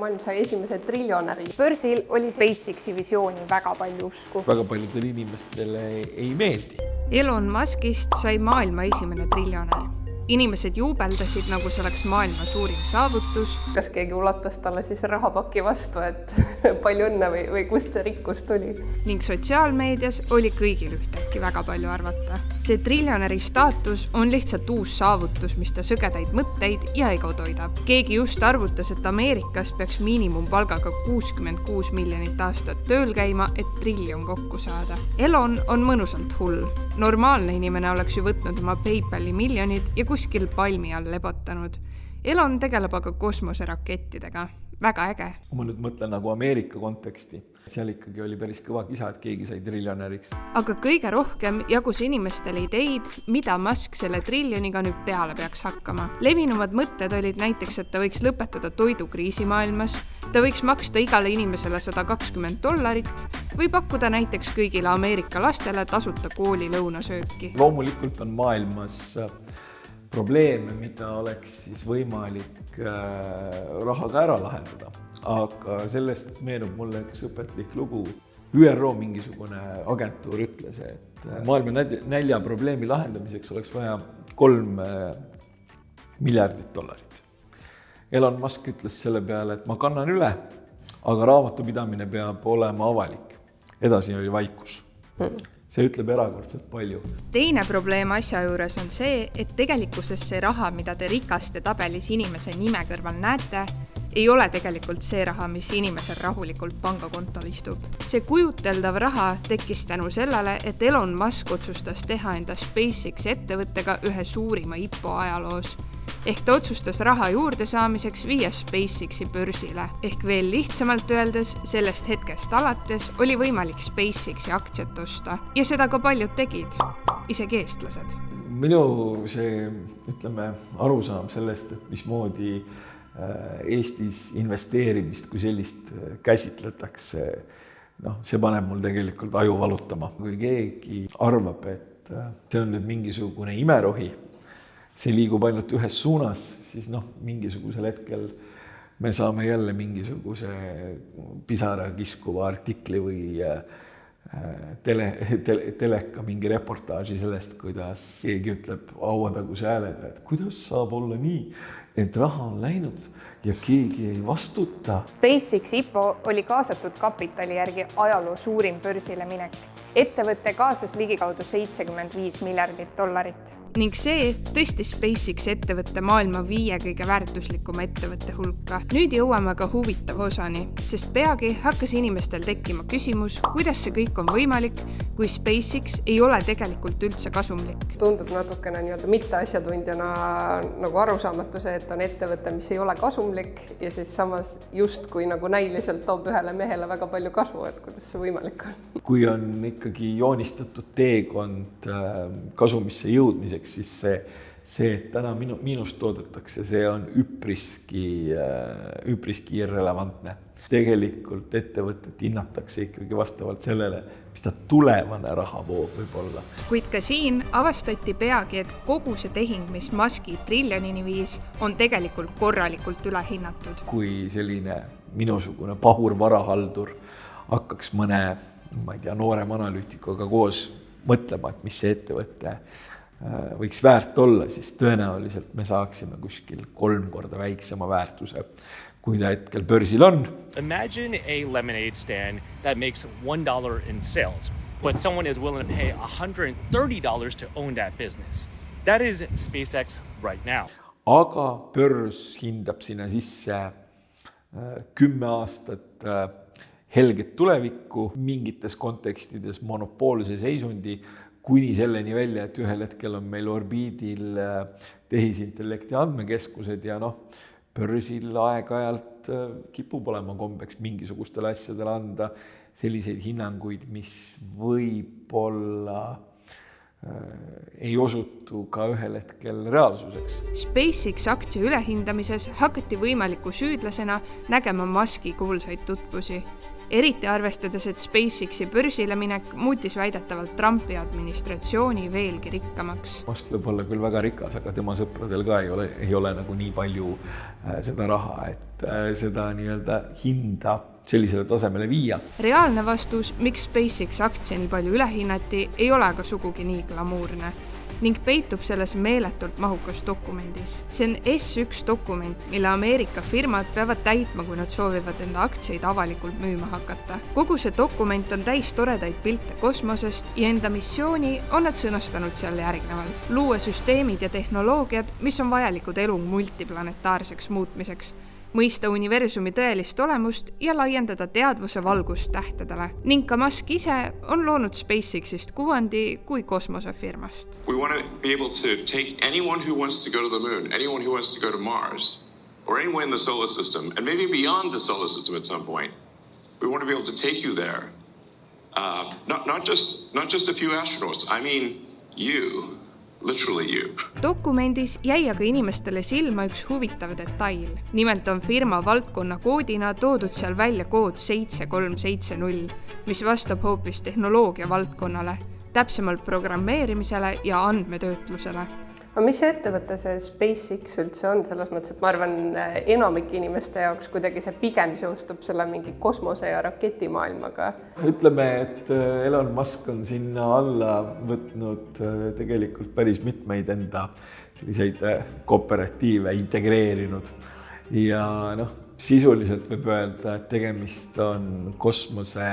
maailm sai esimese triljonäri. Börsil oli SpaceXi visiooni väga palju usku. Väga paljudele inimestele ei meeldi. Elon Muskist sai maailma esimene triljonär. Inimesed juubeldasid, nagu see oleks maailma suurim saavutus. Kas keegi ulatas talle siis rahapakki vastu, et palju õnne või kust see rikkus tuli? Ning sotsiaalmeedias oli kõigil ühtäkki väga palju arvata. See triljonäri staatus on lihtsalt uus saavutus, mis ta sõgedaid mõtteid ja ego toidab. Keegi just arvutas, et Ameerikas peaks miinimumpalgaga 66 miljonit aastat tööl käima, et triljon kokku saada. Elon on mõnusalt hull. Normaalne inimene oleks ju võtnud oma PayPali miljonid ja kuskil palmi all lebotanud. Elon tegeleb aga kosmoserakettidega. Väga äge. Ma nüüd mõtlen nagu Ameerika konteksti. Seal ikkagi oli päris kõva kisa, et keegi sai triljonäriks. Aga kõige rohkem jagus inimestele ideid, mida Musk selle triljoniga nüüd peale peaks hakkama. Levinumad mõtted olid näiteks, et ta võiks lõpetada toidukriisi maailmas, ta võiks maksta igale inimesele $120 või pakkuda näiteks kõigile Ameerika lastele tasuta kooli lõunasööki. Loomulikult on maailmas probleeme, mida oleks siis võimalik rahaga ära lahendada. Aga sellest meenub mulle üks õpetlik lugu. ÜRO mingisugune agentuur ütles, et maailma näljaprobleemi lahendamiseks oleks vaja $3 miljardit. Elon Musk ütles selle peale, et ma kannan üle, aga raamatupidamine peab olema avalik. Edasi oli vaikus. See ütleb erakordselt palju. Teine probleem asja juures on see, et tegelikkuses see raha, mida te rikaste tabelis inimese nime kõrval näete, ei ole tegelikult see raha, mis inimesel rahulikult pangakontol istub. See kujuteldav raha tekkis tänu sellele, et Elon Musk otsustas teha enda SpaceX ettevõttega ühe suurima IPO ajaloos. Ehk ta otsustas raha juurde saamiseks viia SpaceXi börsile. Ehk veel lihtsamalt öeldes, sellest hetkest alates oli võimalik SpaceXi aktsiat osta. Ja seda ka paljud tegid, isegi eestlased. Minu see, ütleme, arusaam sellest, et mismoodi Eestis investeerimist kui sellist käsitletakse, see paneb mul tegelikult aju valutama. Kui keegi arvab, et see on nüüd mingisugune imerohi, see liigub ainult ühes suunas, siis mingisugusel hetkel me saame jälle mingisuguse pisara kiskuva artikli või teleka mingi reportaaži sellest, kuidas keegi ütleb auataguse häälega, et kuidas saab olla nii, et raha on läinud ja keegi ei vastuta. SpaceX IPO oli kaasatud kapitali järgi ajaloo suurim börsile minek. Ettevõtte kaasas ligikaudu $75 miljardit. Ning see tõstis SpaceX ettevõtte maailma 5 kõige väärtuslikuma ettevõtte hulka. Nüüd jõuame ka huvitava osani, sest peagi hakkas inimestel tekkima küsimus, kuidas see kõik on võimalik, kui SpaceX ei ole tegelikult üldse kasumlik. Tundub natukene mitte asjatundjana nagu arusaamatu see, et on ettevõte, mis ei ole kasumlik ja siis samas just kui nagu näiliselt toob ühele mehele väga palju kasu, et kuidas see võimalik on. Kui on ikkagi joonistatud teekond kasumisse jõudmiseks, siis see, et täna miinust toodetakse, see on üpriski irrelevantne. Tegelikult ettevõtet hinnatakse ikkagi vastavalt sellele, mis ta tulevane rahavoog võib olla. Kuid ka siin avastati peagi, et kogu see tehing, mis Muski triljonini viis, on tegelikult korralikult ülehinnatud. Kui selline minusugune pahur varahaldur hakkaks mõne, noorem analüütikuga koos mõtlema, et mis see ettevõte võiks väärt olla, siis tõenäoliselt me saaksime kuskil 3 korda väiksema väärtuse, kui ta hetkel börsil on. Imagine a lemonade stand that makes $1 in sales, but someone is willing to pay $130 to own that business. That is SpaceX right now. Aga börs hindab sinna sisse 10 aastat helget tulevikku, mingites kontekstides monopoolse seisundi, kuni selleni välja, et ühel hetkel on meil orbiidil tehisintellekti andmekeskused ja börsil aeg-ajalt kipub olema kombeks mingisugustele asjadele anda selliseid hinnanguid, mis võib-olla ei osutu ka ühel hetkel reaalsuseks. SpaceX aktsia ülehindamises hakati võimaliku süüdlasena nägema Muski kuulsaid tutvusi. eriti arvestades, et SpaceXi börsile minek muutis väidetavalt Trumpi administratsiooni veelgi rikkamaks. Musk võib olla küll väga rikas, aga tema sõpradel ka ei ole nagu nii palju seda raha, et seda nii-öelda hinda sellisele tasemele viia. Reaalne vastus, miks SpaceX aktsia nii palju ülehinnati, ei ole aga sugugi nii glamuurne ning peitub selles meeletult mahukas dokumendis. See on S1 dokument, mille Ameerika firmad peavad täitma, kui nad soovivad enda aktsiaid avalikult müüma hakata. Kogu see dokument on täis toredaid pilte kosmosest ja enda missiooni on nad sõnastanud seal järgnevalt. Luua süsteemid ja tehnoloogiad, mis on vajalikud elu multiplanetaarseks muutmiseks, mõista universumi tõelist olemust ja laiendada teadvuse valgust tähtedele. Ning ka Musk ise on loonud SpaceXist kuvandi kui kosmosefirmast. We want to be able to take anyone who wants to go to the moon, anyone who wants to go to Mars, or anywhere in the solar system, and maybe beyond the solar system at some point. We want to be able to take you there. Not just a few astronauts, I mean you. Literally you. Dokumendis jäi aga inimestele silma üks huvitav detail. Nimelt on firma valdkonna koodina toodud seal välja kood 7370, mis vastab hoopis tehnoloogia valdkonnale, täpsemalt programmeerimisele ja andmetöötlusele. Aga mis ettevõte see SpaceX üldse on? Selles mõttes, et ma arvan, enamik inimeste jaoks kuidagi see pigem seostub selle mingi kosmose ja raketimaailmaga. Ütleme, et Elon Musk on sinna alla võtnud tegelikult päris mitmeid enda selliseid kooperatiive integreerinud. Ja sisuliselt võib öelda, et tegemist on kosmose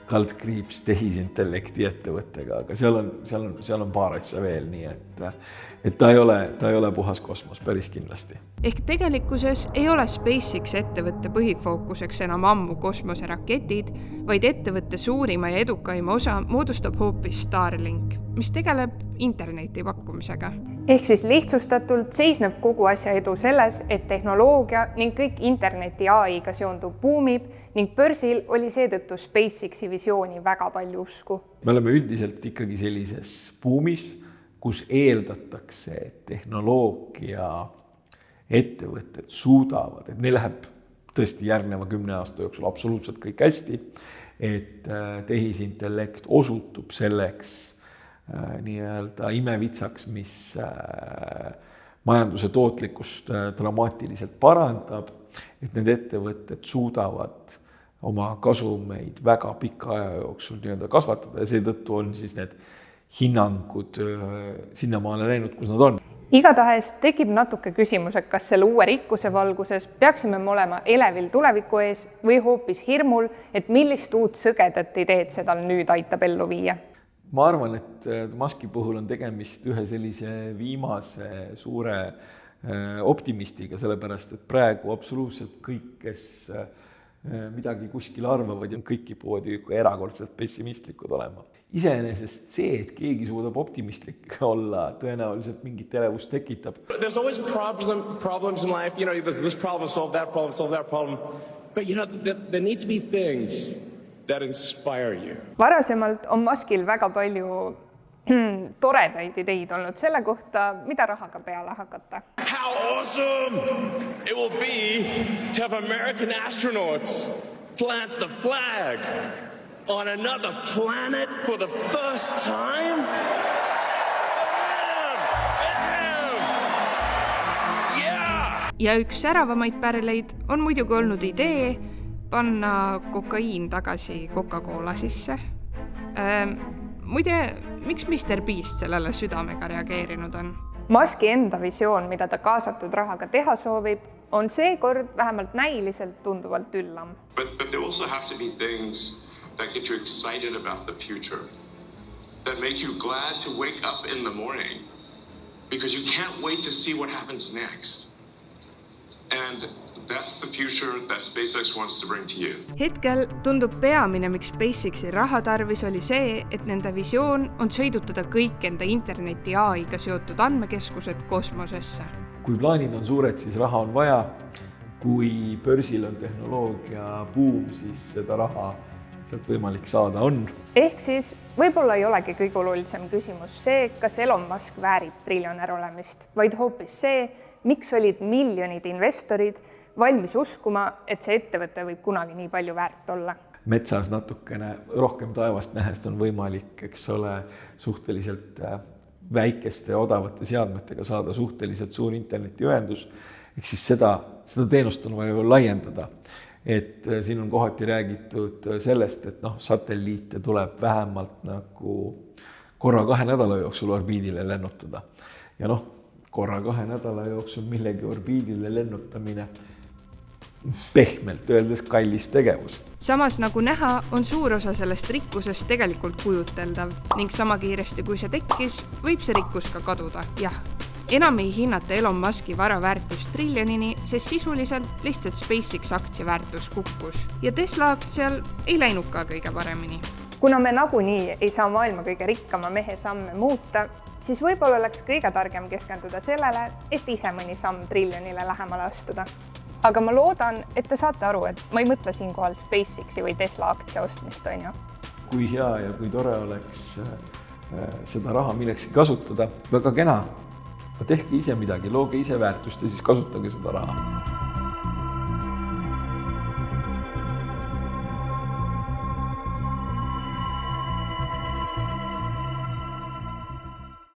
kaldkriips tehisintellekti ettevõttega, aga seal on paar asja veel, nii et ta ei ole puhas kosmos päris kindlasti. Ehk tegelikkuses ei ole SpaceX ettevõtte põhifookuseks enam ammu kosmoseraketid, vaid ettevõtte suurima ja edukaima osa moodustab hoopis Starlink, mis tegeleb interneti pakkumisega. Ehk siis lihtsustatult seisneb kogu asja edu selles, et tehnoloogia ning kõik interneti AI-ga seonduv buumib ning börsil oli seetõttu SpaceXi visiooni väga palju usku. Me oleme üldiselt ikkagi sellises buumis, kus eeldatakse, et tehnoloogia ettevõtted suudavad, et neil läheb tõesti järgneva 10 aasta jooksul absoluutselt kõik hästi, et tehisintellekt osutub selleks nii-öelda imevitsaks, mis majanduse tootlikkust dramaatiliselt parandab, et need ettevõtted suudavad oma kasumeid väga pika aja jooksul nii-öelda kasvatada ja seetõttu on siis need hinnangud sinnamaale läinud, kus nad on. Igatahes tekib natuke küsimus, et kas selle uue rikkuse valguses peaksime me olema elevil tuleviku ees või hoopis hirmul, et millist uut sõgedat ideed seda nüüd aitab ellu viia. Ma arvan, et Muski puhul on tegemist ühe sellise viimase suure optimistiga, sellepärast et praegu absoluutselt kõik, kes midagi kuskil arvavad ja kõik kipuvad erakordselt pessimistlikud olema. Iseenesest see, et keegi suudab optimistlik olla, tõenäoliselt mingit elevust tekitab. There's always problems in life, there's this problem, solve that problem. But there need to be things that inspire you. Varasemalt on Muskil väga palju toredaid ideid olnud selle kohta, mida rahaga peale hakata. How awesome it will be to have American astronauts plant the flag on another planet for the first time? Yeah! Ja üks säravamaid pärleid on muidugi olnud idee panna kokaiin tagasi Coca-Cola sisse. Muide, miks Mr. Beast sellele südamega reageerinud on? Muski enda visioon, mida ta kaasatud rahaga teha soovib, on seekord vähemalt näiliselt tunduvalt üllam. But there also have to be things that get you excited about the future, that make you glad to wake up in the morning, because you can't wait to see what happens next. And that's the future that SpaceX wants to bring to you. Hetkel tundub peamine, miks SpaceXi raha tarvis oli see, et nende visioon on sõidutada kõik enda interneti AI-ga seotud andmekeskused kosmosesse. Kui plaanid on suured, siis raha on vaja. Kui börsil on tehnoloogia buum, siis seda raha sealt võimalik saada on. Ehk siis võib-olla ei olegi kõige olulisem küsimus see, kas Elon Musk väärib triljonär olemist, vaid hoopis see, miks olid miljonid investorid valmis uskuma, et see ettevõte võib kunagi nii palju väärt olla. metsas natukene rohkem taevast nähest on võimalik, eks ole, suhteliselt väikeste ja odavate seadmetega saada suhteliselt suur internetiühendus. Ehk siis seda teenust on vaja laiendada. Et siin on kohati räägitud sellest, et satelliite tuleb vähemalt nagu korra 2 nädala jooksul orbiidile lennutada. Ja korra 2 nädala jooksul millegi orbiidile lennutamine pehmelt öeldes kallis tegevus. Samas nagu näha, on suur osa sellest rikkusest tegelikult kujuteldav ning sama kiiresti kui see tekkis, võib see rikkus ka kaduda, jah. Enam ei hinnata Elon Muski vara väärtust triljonini, sest sisuliselt lihtsalt SpaceX aktsia väärtus kukkus ja Tesla aktsial ei läinud ka kõige paremini. Kuna me nagunii ei saa maailma kõige rikkama mehe samme muuta, siis võib-olla oleks kõige targem keskenduda sellele, et ise mõni samm triljonile lähemale astuda. Aga ma loodan, et te saate aru, et ma ei mõtle siinkohal SpaceXi või Tesla aktsia ostmist, on ju. Kui hea ja kui tore oleks seda raha millekski kasutada, väga kena. Tehke ise midagi, looge ise väärtust ja siis kasutage seda raha.